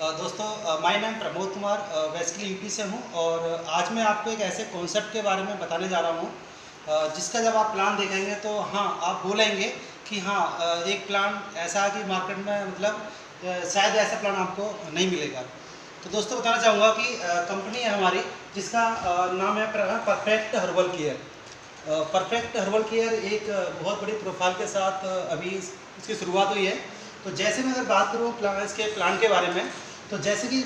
दोस्तों my name Pramod Kumar basically UP से हूँ और आज मैं आपको एक ऐसे कॉन्सेप्ट के बारे में बताने जा रहा हूँ जिसका जब आप प्लान देखेंगे तो हाँ आप बोलेंगे कि हाँ एक प्लान ऐसा है कि मार्केट में मतलब शायद ऐसा प्लान आपको नहीं मिलेगा। तो दोस्तों बताना चाहूँगा कि कंपनी है हमारी जिसका नाम है perfect herbal care. Perfect herbal care एक बहुत बड़ी प्रोफाइल के साथ अभी इसकी शुरुआत हुई है। तो जैसे मैं अगर बात करूँ इसके प्लान के बारे में, तो जैसे कि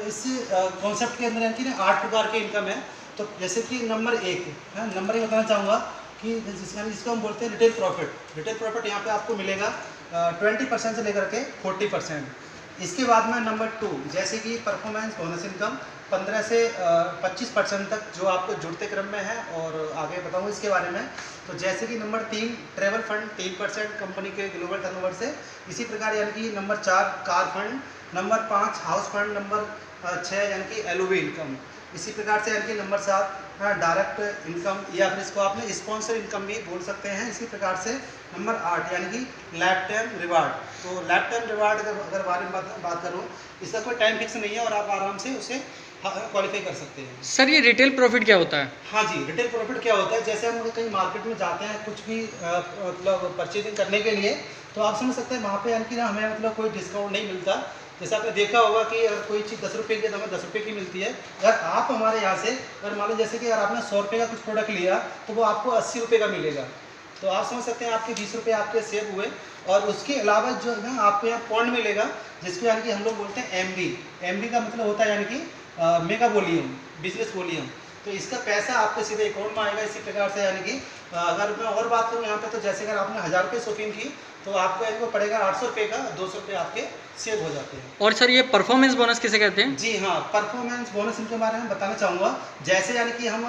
इस कॉन्सेप्ट के अंदर है कि 8 प्रकार के इनकम है। तो जैसे कि नंबर एक बताना चाहूँगा कि जिसको हम बोलते हैं रिटेल प्रॉफिट। रिटेल प्रॉफिट यहाँ पे आपको मिलेगा 20% से लेकर के 40%। इसके बाद में नंबर 2 जैसे कि परफॉर्मेंस बोनस इनकम 15 से 25% तक जो आपको जुड़ते क्रम में है और आगे बताऊँ इसके बारे में। तो जैसे कि नंबर 3 ट्रेवल फंड 3% कंपनी के ग्लोबल टर्नओवर से। इसी प्रकार यानी कि number 4 car fund, number 5 house fund, number 6 यानी कि एलओवी इनकम। इसी प्रकार से यानी कि नंबर 7 डायरेक्ट इनकम या फिर इसको आपने स्पॉन्सर इनकम भी बोल सकते हैं। इसी प्रकार से नंबर 8 यानी कि लाइफ टाइम रिवार्ड। तो लाइफ टाइम रिवार्ड अगर बारे में बात करूँ, इसका कोई टाइम फिक्स नहीं है और आप आराम से उसे क्वालिफाई कर सकते हैं। सर ये रिटेल प्रॉफिट क्या होता है? हाँ जी, रिटेल प्रॉफिट क्या होता है, जैसे हम कहीं मार्केट में जाते हैं कुछ भी मतलब परचेजिंग करने के लिए, तो आप समझ सकते हैं वहाँ पे यानी कि ना हमें मतलब कोई डिस्काउंट नहीं मिलता। जैसे आपने देखा होगा कि अगर कोई चीज़ 10 रुपये की है तो हमें 10 रुपये की मिलती है। अगर आप हमारे यहाँ से अगर मान लो जैसे कि अगर आपने 100 रुपये का कुछ प्रोडक्ट लिया तो वो आपको 80 रुपये का मिलेगा। तो आप समझ सकते हैं आपके 20 रुपये आपके सेव हुए। और उसके अलावा जो है आपको यहाँ पॉइंट मिलेगा जिसको यानी कि हम लोग बोलते हैं एमबी का मतलब होता है यानी कि मेगा वॉल्यूम, बिजनेस वॉल्यूम। तो इसका पैसा आपके सीधे अकाउंट में आएगा। इसी प्रकार से यानी कि अगर मैं और बात करूँ यहाँ पे, तो जैसे अगर आपने 1000 रुपये शॉपिंग की तो आपको इनको पड़ेगा 800 रुपये का, 200 रुपये आपके सेव हो जाते हैं। और सर ये परफॉर्मेंस बोनस किसे कहते हैं? जी हाँ, परफॉर्मेंस बोनस इनके बारे में बताना चाहूँगा। जैसे यानी कि हम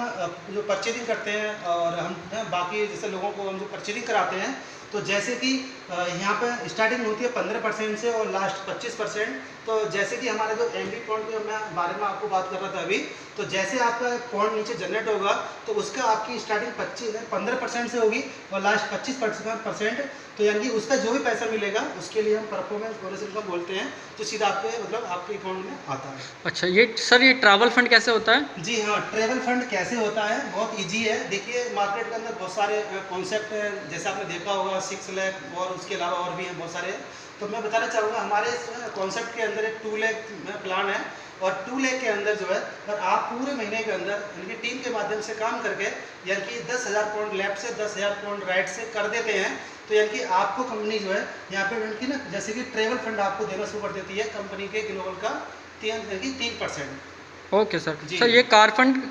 जो परचेजिंग करते हैं और हम बाकी जैसे लोगों को हम जो परचेजिंग कराते हैं, तो जैसे कि यहाँ पे स्टार्टिंग होती है 15% से और लास्ट 25%। तो जैसे कि हमारे जो एमबी पॉइंट के मैं बारे में आपको बात कर रहा था अभी, तो जैसे आपका पॉइंट नीचे जनरेट होगा तो उसका आपकी स्टार्टिंग 15% से होगी और लास्ट 25%। तो यानी कि उसका जो भी पैसा मिलेगा उसके लिए हम परफॉर्मेंस बोनस इनकम बोलते हैं, जो सीधा आपके मतलब आपके अकाउंट में आता है। अच्छा, ये सर ये ट्रैवल फंड कैसे होता है? जी हाँ, ट्रैवल फंड कैसे होता है, बहुत इजी है। देखिए मार्केट के अंदर बहुत सारे कॉन्सेप्ट हैं, जैसे आपने देखा होगा 6 लाख और उसके अलावा और भी हैं बहुत सारे। तो मैं बताना चाहूँगा हमारे कॉन्सेप्ट के अंदर एक 2 लाख प्लान है और 2 लाख के अंदर जो है अगर आप पूरे महीने के अंदर इनकी टीम के माध्यम से काम करके यानी कि 10,000 पाउंड लेफ्ट से 10,000 पाउंड राइट से कर देते हैं, तो यानी कि आपको कंपनी जो है यहाँ पे यानी कि ना जैसे कि ट्रेवल फंड आपको देना शुरू कर देती है कंपनी के ग्लोबल का 3%। Okay sir. सर ये कार फंड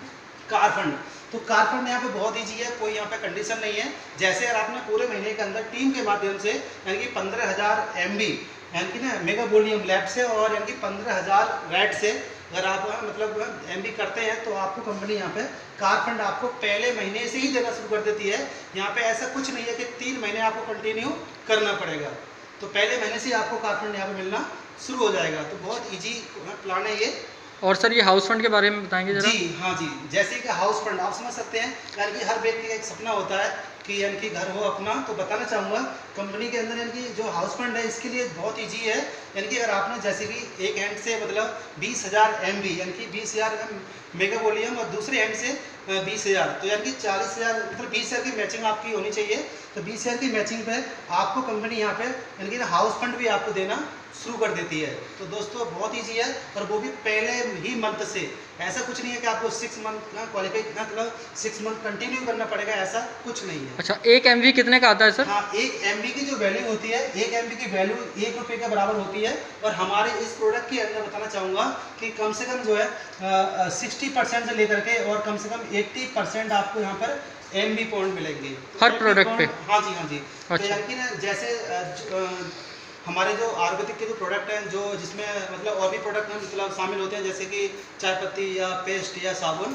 तो कार फंड यहाँ पे बहुत ईजी है, कोई यहाँ पे कंडीशन नहीं है। जैसे अगर आपने पूरे महीने के अंदर टीम के माध्यम से यानी कि 15,000 एमबी यानी कि ना मेगा वॉल्यूम लेफ्ट से और यानी कि 15,000 राइट से अगर आप मतलब एमबी करते हैं तो आपको कंपनी यहाँ पे कार फंड आपको पहले महीने से ही देना शुरू कर देती है। यहाँ पे ऐसा कुछ नहीं है कि 3 महीने आपको कंटिन्यू करना पड़ेगा, तो पहले महीने से आपको कार फंड यहाँ पे मिलना शुरू हो जाएगा। तो बहुत ईजी प्लान है ये। और सर ये हाउस फंड के बारे में बताएंगे जरा? जी हाँ जी, जैसे कि हाउस फंड आप समझ सकते हैं यानी कि हर व्यक्ति का एक सपना होता है कि यानी कि घर हो अपना। तो बताना चाहूँगा कंपनी के अंदर यानी कि जो हाउस फंड है इसके लिए बहुत इजी है। यानी कि अगर आपने जैसे कि एक हैंड से मतलब 20,000 एमबी यानी कि 20,000 मेगा वॉल्यूम और दूसरे हैंड से 20,000, तो यानी कि 40,000 मतलब 20,000 की मैचिंग आपकी होनी चाहिए। तो 20,000 की मैचिंग पे आपको कंपनी यहाँ पे यानी कि हाउस फंड भी आपको देना शुरू कर देती है। तो दोस्तों बहुत ईजी है और वो भी पहले ही मंथ से। ऐसा कुछ नहीं है कि आपको 6 मंथ क्वालिफाई मतलब 6 मंथ कंटिन्यू करना पड़ेगा, ऐसा कुछ नहीं है। अच्छा, एक एमबी कितने का आता है सर? हाँ, एक एमबी की जो वैल्यू होती है, एक एमबी की वैल्यू 1 रुपये के बराबर होती है। और हमारे इस प्रोडक्ट के अंदर बताना चाहूँगा कि कम से कम जो है 60% से लेकर के और कम से कम 80% आपको यहाँ पर एमबी पॉइंट मिलेंगे हर प्रोडक्ट पे? हाँ जी हाँ जी। अच्छा। तो यानी कि ना जैसे हमारे जो आयुर्वेदिक के जो प्रोडक्ट हैं जो जिसमें मतलब और भी प्रोडक्ट हैं मतलब शामिल होते हैं, जैसे कि चाय पत्ती या पेस्ट या साबुन,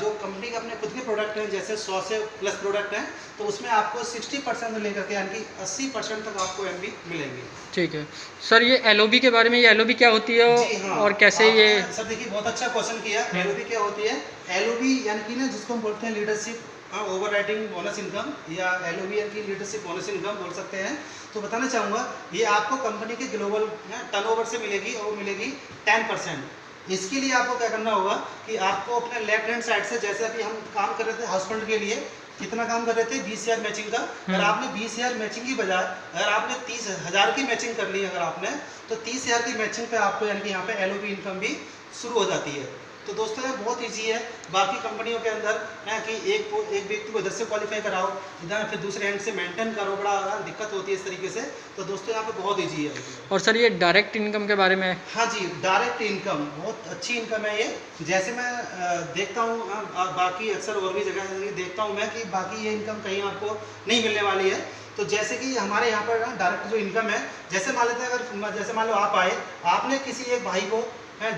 जो कंपनी के अपने खुद के प्रोडक्ट हैं जैसे 100 से प्लस प्रोडक्ट हैं, तो उसमें आपको 60% से लेकर के यानी कि 80% तक आपको एमबी मिलेंगे। ठीक है सर, ये एलओबी के बारे में, ये एलओबी क्या होती है? जी हाँ, और कैसे ये सर देखिए बहुत अच्छा क्वेश्चन किया। एलओबी क्या होती है? एलओबी यानी कि ना जिसको हम बोलते हैं लीडरशिप हाँ, ओवर राइटिंग बोनस इनकम या LOB की लीडरशिप बोनस इनकम बोल सकते हैं। तो बताना चाहूँगा ये आपको कंपनी के ग्लोबल टर्नओवर से मिलेगी और वो मिलेगी 10%। इसके लिए आपको क्या करना होगा कि आपको अपने लेफ्ट हैंड साइड से, जैसे अभी हम काम कर रहे थे हाउस फंड के लिए, कितना काम कर रहे थे 20,000 मैचिंग का, अगर आपने 20,000 मैचिंग की बजाय अगर आपने 30,000 की मैचिंग कर ली अगर आपने, तो 30,000 की मैचिंग पे आपको यानी कि यहाँ पे LOB इनकम भी शुरू हो जाती है। तो दोस्तों ये बहुत इजी है। बाकी कंपनियों के अंदर है कि एक व्यक्ति को इधर से क्वालिफाई कराओ, इधर फिर दूसरे हैंड से मेंटेन करो, बड़ा दिक्कत होती है इस तरीके से। तो दोस्तों यहाँ पे बहुत इजी है। और सर ये डायरेक्ट इनकम के बारे में? हाँ जी, डायरेक्ट इनकम बहुत अच्छी इनकम है ये। जैसे मैं देखता हूँ बाकी अक्सर और भी जगह देखता हूँ मैं कि बाकी ये इनकम कहीं आपको नहीं मिलने वाली है। तो जैसे कि हमारे यहाँ पर डायरेक्ट जो इनकम है, जैसे मान लेते हैं अगर जैसे मान लो आप आए, आपने किसी एक भाई को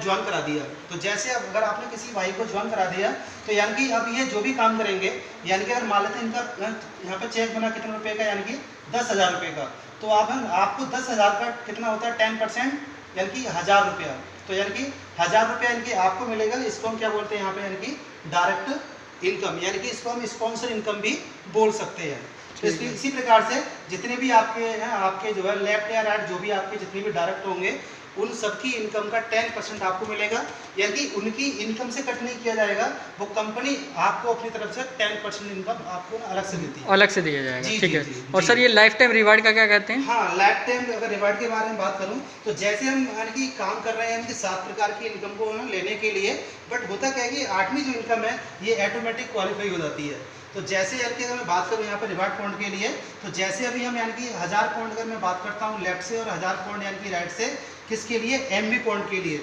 ज्वाइन करा दिया, तो जैसे अगर आपने किसी भाई को ज्वाइन करा दिया तो यानी कि अब ये जो भी काम करेंगे, यानी कि अगर मान लेते हैं इनका यहाँ पे चेक बना कितने रुपए का, यानी कि 10,000 रुपये का, तो आपको 10,000 का कितना होता है 10%, यानी कि 1,000 रुपया। तो यानी कि 1,000 रुपया यानी कि आपको मिलेगा। इसको हम क्या बोलते हैं यहाँ पे, यानी कि डायरेक्ट इनकम, यानी कि इसको हम स्पॉन्सर इनकम भी बोल सकते हैं। तो इसी प्रकार से जितने भी आपके जो है लेफ्ट या राइट जो भी आपके जितने भी डायरेक्ट होंगे, उन सबकी इनकम का 10% आपको मिलेगा, यानी कि उनकी इनकम से कट नहीं किया जाएगा, वो कंपनी आपको अपनी तरफ से 10% इनकम आपको अलग से देती है, अलग से दिया जाएगा। ठीक है। और जी। सर ये लाइफ टाइम रिवार्ड का क्या कहते हैं? हाँ, लाइफ टाइम अगर रिवार्ड के बारे में बात करूं तो जैसे हम यानी कि काम कर रहे हैं यानी कि 7 प्रकार की इनकम को लेने के लिए, बट होता क्या है कि 8वीं जो इनकम है ये ऑटोमेटिक क्वालिफाई हो जाती है। तो जैसे यानी कि अगर मैं बात करूँ यहाँ पर रिवार्ड पॉइंट के लिए, तो जैसे अभी हम यानी कि 1000 पॉइंट अगर मैं बात करता हूँ लेफ्ट से और 1000 पॉइंट यानी कि राइट से, किसके लिए, MB पॉइंट के लिए।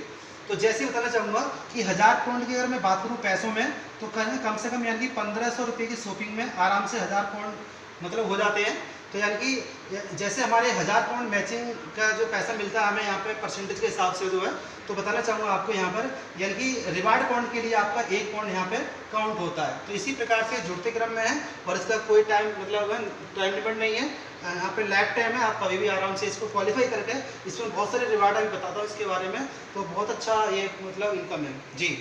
तो जैसे बताना चाहूँगा कि 1000 पॉइंट की अगर मैं बात करूँ पैसों में, तो कम से कम यानी कि 1500 रुपये की शॉपिंग में आराम से 1000 पॉइंट मतलब हो जाते हैं। तो यानी कि जैसे हमारे 1000 पॉइंट मैचिंग का जो पैसा मिलता है हमें यहाँ पे परसेंटेज के हिसाब से जो है, तो बताना चाहूँगा आपको यहाँ पर यानी कि रिवार्ड पॉइंट के लिए आपका 1 पॉइंट यहाँ पे काउंट होता है। तो इसी प्रकार से जुड़ते क्रम में है और इसका कोई टाइम मतलब टाइम लिमिट नहीं है, यहाँ पे लाइफ टाइम है, आप कभी भी आराम से इसको क्वालिफाई करके, इसमें बहुत सारे रिवार्ड अभी बताता हूँ इसके बारे में। तो बहुत अच्छा ये मतलब इनकम है जी।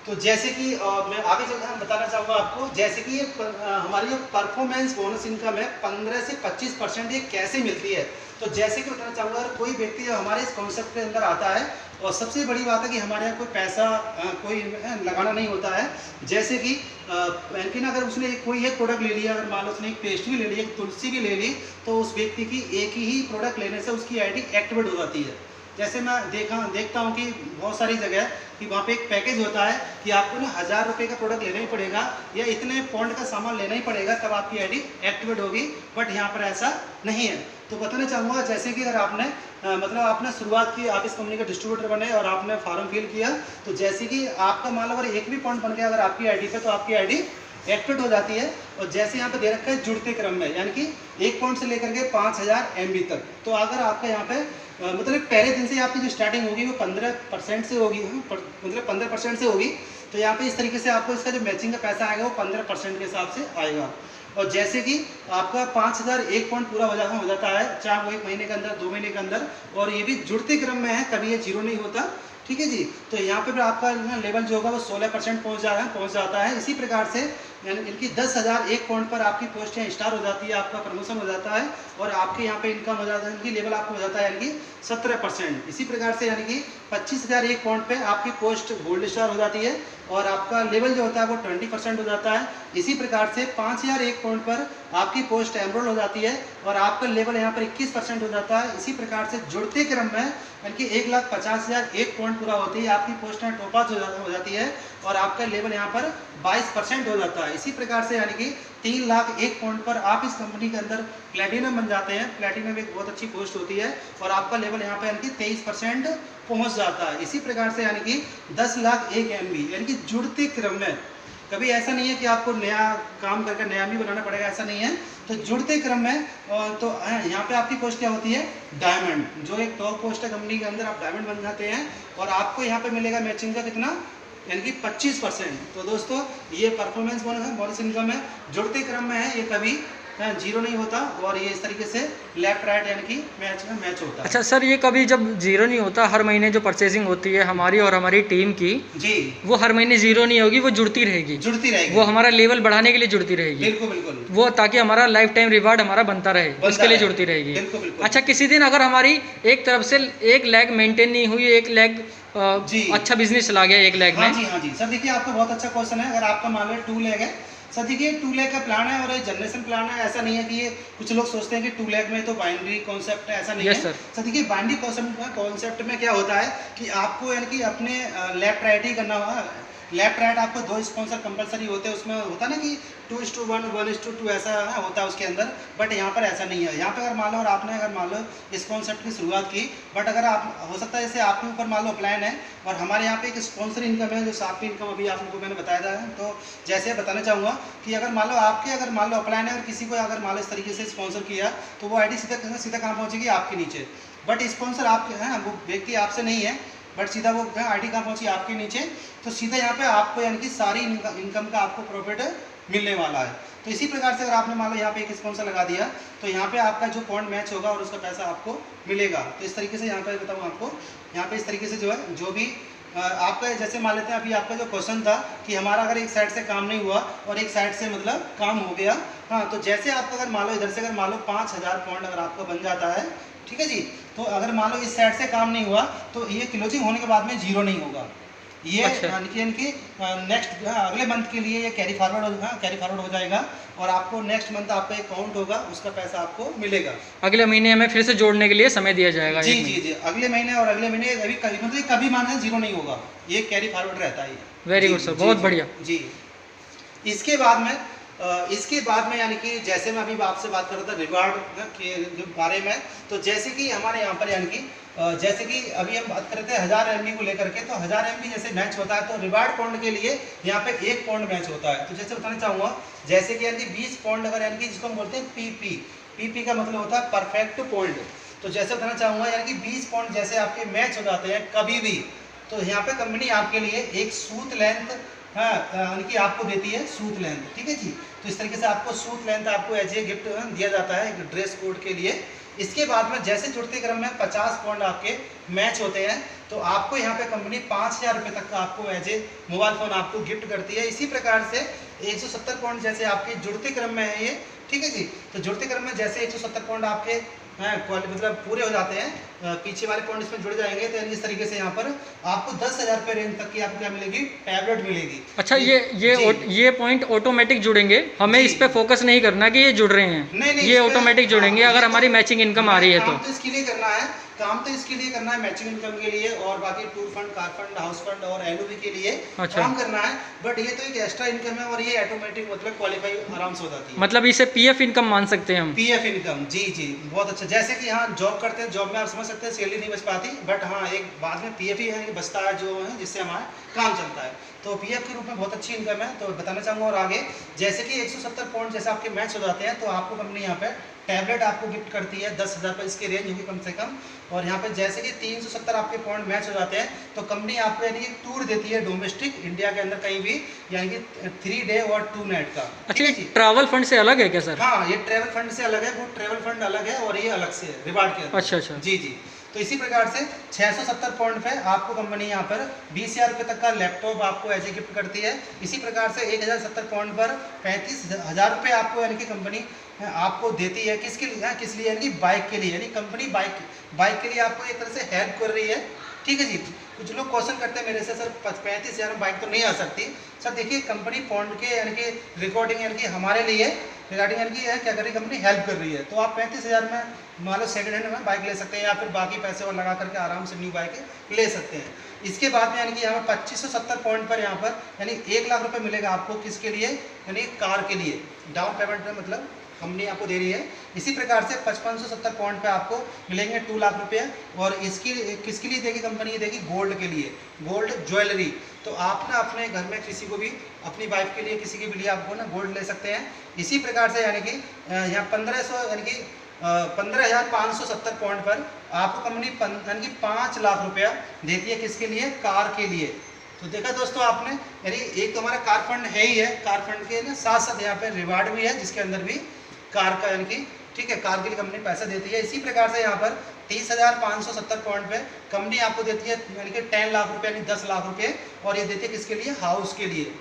तो जैसे कि मैं आगे चलकर बताना चाहूँगा आपको, जैसे कि ये हमारी जो परफॉर्मेंस बोनस इनकम है 15 से 25% ये कैसे मिलती है। तो जैसे कि बताना चाहूँगा अगर कोई व्यक्ति हमारे इस कॉन्सेप्ट के अंदर आता है, और सबसे बड़ी बात है कि हमारे यहाँ कोई पैसा कोई लगाना नहीं होता है। जैसे कि लेकिन अगर उसने कोई एक प्रोडक्ट ले लिया, अगर मान लो उसने एक पेस्ट भी ले ली, एक तुलसी भी ले ली, तो उस व्यक्ति की एक ही प्रोडक्ट लेने से उसकी ID एक्टिवेट हो जाती है। जैसे मैं देखता हूँ कि बहुत सारी जगह कि वहाँ पे एक पैकेज होता है कि आपको ना 1000 रुपये का प्रोडक्ट लेना ही पड़ेगा या इतने पॉइंट का सामान लेना ही पड़ेगा तब आपकी ID एक्टिवेट होगी, बट यहाँ पर ऐसा नहीं है। तो बताना चाहूँगा जैसे कि अगर आपने मतलब आपने शुरुआत की, आप इस कंपनी के डिस्ट्रीब्यूटर बने और आपने फॉर्म फिल किया, तो जैसे कि आपका मान लो अगर एक भी पॉइंट बन गया अगर आपकी ID पे, तो आपकी ID एक्टिवेट हो जाती है। और जैसे यहाँ पे दे रखा है जुड़ते क्रम में, यानी कि 1 पॉइंट से लेकर के 5000 MB तक। तो अगर आपका यहाँ पे मतलब पहले दिन से आपकी जो स्टार्टिंग होगी वो 15% से होगी, मतलब 15% से होगी। तो यहाँ पे इस तरीके से आपको इसका जो मैचिंग का पैसा आएगा वो 15% के हिसाब से आएगा। और जैसे कि आपका 5000 1 पॉइंट पूरा हो जाता है, चाहे वो 1 महीने के अंदर 2 महीने के अंदर, और ये भी जुड़ते क्रम में है, कभी ये जीरो नहीं होता। ठीक है जी। तो यहाँ पे आपका लेवल जो होगा वो 16% पहुँच जाता है। इसी प्रकार से यानी इनकी 10,000 1 पॉइंट पर आपकी पोस्ट यहाँ स्टार हो जाती है, आपका प्रमोशन हो जाता है और आपके यहाँ पे इनकम हो जाता है, इनकी लेवल आपको हो जाता है यानी कि 17%। इसी प्रकार से यानी कि 25,000 1 पॉइंट पे आपकी पोस्ट गोल्ड स्टार हो जाती है और आपका लेवल जो होता है वो 20% हो जाता है। इसी प्रकार से 5,000 1 पॉइंट पर आपकी पोस्ट एमरोल हो जाती है और आपका लेवल यहाँ पर 21% हो जाता है। इसी प्रकार से जुड़ते क्रम में यानी कि 1,50,000 1 पॉइंट पूरा होती है, आपकी पोस्ट यहाँ टॉप हो जाती है और आपका लेवल यहाँ पर 22% हो जाता है। इसी प्रकार से यानी कि 3 लाख 1 पॉइंट पर आप इस कंपनी के अंदर प्लेटिनम बन जाते हैं। प्लेटिनम एक बहुत अच्छी पोस्ट होती है और आपका लेवल यहाँ पे यानी कि 23% पहुँच जाता है। इसी प्रकार से यानी कि 10 लाख 1 MB यानी कि जुड़ते क्रम में, कभी ऐसा नहीं है कि आपको नया काम करके नया भी बनाना पड़ेगा, ऐसा नहीं है। तो जुड़ते क्रम में तो यहाँ पे आपकी पोस्ट क्या होती है, डायमंड, जो एक टॉप पोस्ट है कंपनी के अंदर, आप डायमंड बन जाते हैं और आपको यहाँ पे मिलेगा मैचिंग का कितना, यानी कि 25%। तो दोस्तों ये परफॉर्मेंस बोनस इनकम है, जुड़ते क्रम में है, ये कभी जीरो नहीं होता, और ये इस तरीके से लेफ्ट राइट यानी कि मैच होता है। अच्छा सर, ये कभी जब जीरो नहीं होता, हर महीने जो परचेसिंग होती है हमारी और हमारी टीम की जी, वो हर महीने जीरो नहीं होगी, वो जुड़ती रहेगी, वो हमारा लेवल बढ़ाने के लिए जुड़ती रहेगी। बिल्कुल बिल्कुल, वो ताकि हमारा लाइफ टाइम रिवार्ड हमारा बनता रहे, उसके लिए जुड़ती रहेगी। बिल्कुल बिल्कुल। अच्छा, किसी दिन अगर हमारी एक तरफ से 1 लाख मेंटेन नहीं हुई, 1 लाख अच्छा बिजनेस चला गया 1 लाख में। हाँ जी सर, देखिए आपका बहुत अच्छा क्वेश्चन है। अगर आपका मान लो 2 लाख है सर, देखिए 2 लाख का प्लान है और ये जनरेशन प्लान है। ऐसा नहीं है कि ये कुछ लोग सोचते हैं कि 2 लाख में तो बाइनरी कॉन्सेप्ट है, ऐसा नहीं है सर। देखिए बाइनरी कॉन्सेप्ट में क्या होता है कि आपको यानी कि अपने लेफ्ट राइट ही करना होगा। लेफ्ट राइट आपको 2 स्पॉन्सर कंपलसरी होते हैं, उसमें होता है ना कि 2:1, 1:2 ऐसा होता है उसके अंदर, बट यहाँ पर ऐसा नहीं है। यहाँ पे अगर मान लो और आपने अगर मान लो इस कॉन्सेप्ट की शुरुआत की, बट अगर आप हो सकता है जैसे आपके ऊपर मान लो प्लान है और हमारे यहाँ पे एक स्पॉन्सर इनकम है जो साथ में इनकम अभी आपको मैंने बताया था। तो जैसे बताना चाहूँगा कि अगर मान लो आपके अगर मान लो अपलाइन है और किसी को अगर मान लो इस तरीके से स्पॉन्सर किया तो वो आईडी सीधा कहाँ पहुँचेगी, आपके नीचे। बट स्पॉन्सर आपके हैं, वो व्यक्ति आपसे नहीं है, बट सीधा वो आईडी कहाँ पहुँची, आपके नीचे। तो सीधा यहाँ पे आपको यानी कि सारी इनकम का आपको प्रॉफिट मिलने वाला है। तो इसी प्रकार से अगर आपने मान लो यहाँ पे एक स्पॉन्सर लगा दिया तो यहाँ पे आपका जो पॉइंट मैच होगा और उसका पैसा आपको मिलेगा। तो इस तरीके से यहाँ पे बताऊँ आपको, यहाँ पे इस तरीके से जो है जो भी आपका जैसे मान लेते हैं अभी आपका जो क्वेश्चन था कि हमारा अगर एक साइड से काम नहीं हुआ और एक साइड से मतलब काम हो गया, हाँ, तो जैसे आपका अगर मान लो इधर से अगर मान लो 5000 पॉइंट अगर आपका बन जाता है, ठीक है जी, तो अगर मान लो इस साइड से काम नहीं हुआ तो ये क्लोजिंग होने के बाद में जीरो नहीं होगा। ये यानी कि नेक्स्ट अगले मंथ के लिए ये कैरी फॉरवर्ड हो जाएगा और आपको नेक्स्ट मंथ आपका एक काउंट होगा, उसका पैसा आपको मिलेगा। अगले महीने हमें फिर से जोड़ने के लिए समय दिया जाएगा। जी जी जी, अगले महीने और अगले महीने अभी मतलब कभी मान जीरो नहीं होगा, ये कैरी फॉरवर्ड रहता है। वेरी गुड सर, बहुत बढ़िया जी। इसके बाद में यानी कि जैसे मैं अभी आपसे बात कर रहा था रिवार्ड के बारे में, तो जैसे कि हमारे यहाँ पर यानी कि जैसे कि अभी हम बात करते हैं 1000 MB को लेकर के, तो 1000 MB जैसे मैच होता है तो रिवार्ड पॉइंट के लिए यहाँ पे 1 पॉइंट मैच होता है। तो जैसे बताना चाहूँगा, जैसे कि यानी 20 पॉइंट अगर यानी कि जिसको हम बोलते हैं पीपी का मतलब होता है परफेक्ट पॉइंट। तो जैसे बताना चाहूँगा यानी कि 20 पॉइंट जैसे आपके मैच हो जाते हैं कभी भी, तो यहाँ पे कंपनी आपके लिए एक सूत लेंथ यानी कि आपको देती है सूत लेंथ, ठीक है जी। तो इस तरीके से आपको सूत लेंथ आपको एज ए गिफ्ट दिया जाता है एक ड्रेस कोड के लिए। इसके बाद में जैसे जुड़ते क्रम में 50 पॉइंट आपके मैच होते हैं तो आपको यहाँ पे कंपनी 5000 रुपये तक का आपको एज ए मोबाइल फ़ोन आपको गिफ्ट करती है। इसी प्रकार से 170 पॉइंट जैसे आपके जुड़ते क्रम में है ये, ठीक है जी। तो जुड़ते क्रम में जैसे 170 पॉइंट आपके मतलब पूरे हो जाते हैं, पीछे वाले पॉइंट इसमें जुड़ जाएंगे, तो इस तरीके से यहाँ पर आपको 10,000 रुपये रेंज तक की आपको क्या मिलेगी, टैबलेट मिलेगी। अच्छा, ये पॉइंट ऑटोमेटिक जुड़ेंगे, हमें इस पे फोकस नहीं करना कि ये जुड़ रहे हैं, नहीं, ये ऑटोमेटिक जुड़ेंगे अगर हमारी मैचिंग इनकम आ रही है तो इसके लिए करना है काम, तो इसके लिए करना है मैचिंग इनकम के लिए और बाकी tour fund, car fund, house fund और एलओबी के लिए काम करना है। बट ये तो एक एक्स्ट्रा इनकम है और ये ऑटोमेटिक मतलब क्वालिफाई आराम से हो जाती है। मतलब इसे पीएफ इनकम मान सकते हैं हम। पीएफ इनकम, जी जी, बहुत अच्छा। जैसे कि हाँ जॉब करते हैं, जॉब में आप समझ सकते हैं सैलरी नहीं बच पाती, बच हाँ एक बाद में पीएफ ही है बचता है जो है जिससे हमारा काम चलता है। तो पीएफ के रूप में बहुत अच्छी इनकम है। तो बताना चाहूँगा और आगे जैसे कि 170 पॉइंट जैसे आपके मैच हो जाते हैं तो आपको कंपनी यहाँ पे टैबलेट आपको गिफ्ट करती है 10,000 पर, इसकी रेंज होगी कम से कम। और यहाँ पे जैसे कि 370 आपके पॉइंट मैच हो जाते हैं तो कंपनी आपको यानी कि टूर देती है डोमेस्टिक इंडिया के अंदर कहीं भी, यानी कि 3 डे और 2 नाइट का। अच्छा, ट्रैवल फंड से अलग है क्या सर? हाँ, ये ट्रैवल फंड से अलग है, वो ट्रैवल फंड अलग है और ये अलग से रिवार्ड के अंदर। अच्छा, जी जी। तो इसी प्रकार से 670 पॉइंट पे आपको कंपनी यहाँ पर 20,000 रुपये तक का लैपटॉप आपको ऐसे गिफ्ट करती है। इसी प्रकार से 1070 पॉइंट पर 35,000 रुपये आपको यानी कि कंपनी आपको देती है। किस लिए यानी कि बाइक के लिए, यानी कंपनी बाइक के लिए आपको एक तरह से हेल्प कर रही है, ठीक है जी। कुछ लोग क्वेश्चन करते हैं मेरे से, सर 35,000 में बाइक तो नहीं आ सकती। सर देखिए कंपनी पॉइंट के यानी कि रिकॉर्डिंग यानी कि हमारे लिए रिगार्डिंग यानी कि क्या कर रही है, कंपनी हेल्प कर रही है। तो आप 35,000 में मान लो सेकंड हैंड में बाइक ले सकते हैं या फिर बाकी पैसे और लगा करके आराम से न्यू बाइक ले सकते हैं। इसके बाद में यानी कि यहाँ पर 2570 पॉइंट पर यहाँ पर यानी 1 लाख रुपये मिलेगा आपको, किसके लिए, यानी कार के लिए। डाउन पेमेंट में मतलब कंपनी आपको दे रही है। इसी प्रकार से 5570 पॉइंट पे आपको मिलेंगे 2 लाख रुपये। और इसकी किसके लिए देगी कंपनी, ये देगी गोल्ड के लिए, गोल्ड ज्वेलरी। तो आप ना अपने घर में किसी को भी, अपनी वाइफ के लिए, किसी के भी लिए आपको ना गोल्ड ले सकते हैं। इसी प्रकार से यानी कि यहाँ 1500 यानी कि 15,570 पॉइंट पर आपको कंपनी यानी कि 5 लाख रुपया देती है, किसके लिए, कार के लिए। तो देखा दोस्तों आपने, यानी एक तो हमारा कार फंड है ही है, कार फंड के ना साथ साथ यहाँ पे रिवार्ड भी है जिसके अंदर भी कार का, यानी कि ठीक है, कार के लिए कंपनी पैसा देती है। इसी प्रकार से यहाँ पर 30,570 पॉइंट पे कंपनी आपको देती है यानी कि 10 लाख रुपए यानी 10 लाख रुपए, और ये देती है किसके लिए, हाउस के लिए।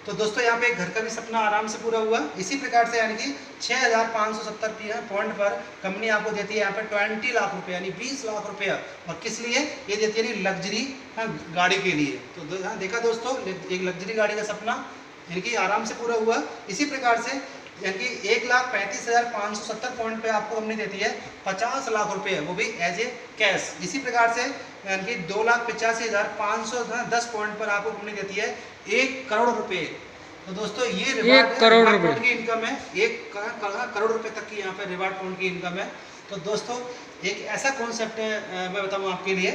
तो दोस्तों यहाँ पे एक घर का भी सपना आराम से पूरा हुआ। इसी प्रकार से यानी कि 6,570 पॉइंट पर कंपनी आपको देती है यहाँ पे 20 लाख रुपए यानी 20 लाख रुपया, और किस लिए ये देती है, लग्जरी गाड़ी के लिए। तो यहाँ देखा दोस्तों, एक लग्जरी गाड़ी का सपना यानी कि आराम से पूरा हुआ। इसी प्रकार से यानी कि 1,35,570 पॉइंट पे आपको कंपनी देती है 50 लाख रुपए, वो भी एज ए कैश। इसी प्रकार से यानी कि 2,85,510 पॉइंट पर आपको कंपनी देती है 1 करोड़ रुपए। तो दोस्तों ये रिवार्ड पॉइंट की इनकम है, 1 करोड़ रुपए तक की यहाँ पे रिवार्ड पॉइंट की इनकम है। तो दोस्तों एक ऐसा कॉन्सेप्ट है, मैं बताऊँ आपके लिए।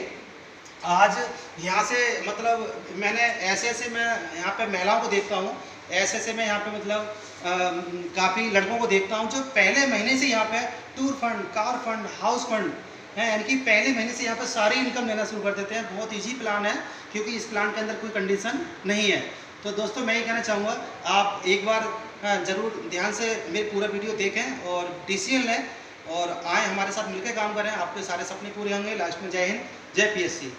आज यहाँ से मतलब मैंने ऐसे मैं यहाँ पे महिलाओं को देखता हूँ, ऐसे मैं यहाँ पे मतलब काफ़ी लड़कों को देखता हूँ जो पहले महीने से यहाँ पे tour fund, car fund, house fund है, यानी कि पहले महीने से यहाँ पे सारी इनकम लेना शुरू कर देते हैं। बहुत ईजी प्लान है, क्योंकि इस प्लान के अंदर कोई कंडीशन नहीं है। तो दोस्तों मैं ये कहना चाहूँगा, आप एक बार ज़रूर ध्यान से मेरी पूरा वीडियो देखें और डिसीजन लें, और आए हमारे साथ मिलकर काम करें, आपके सारे सपने पूरे होंगे। लास्ट में जय हिंद, जय PSC।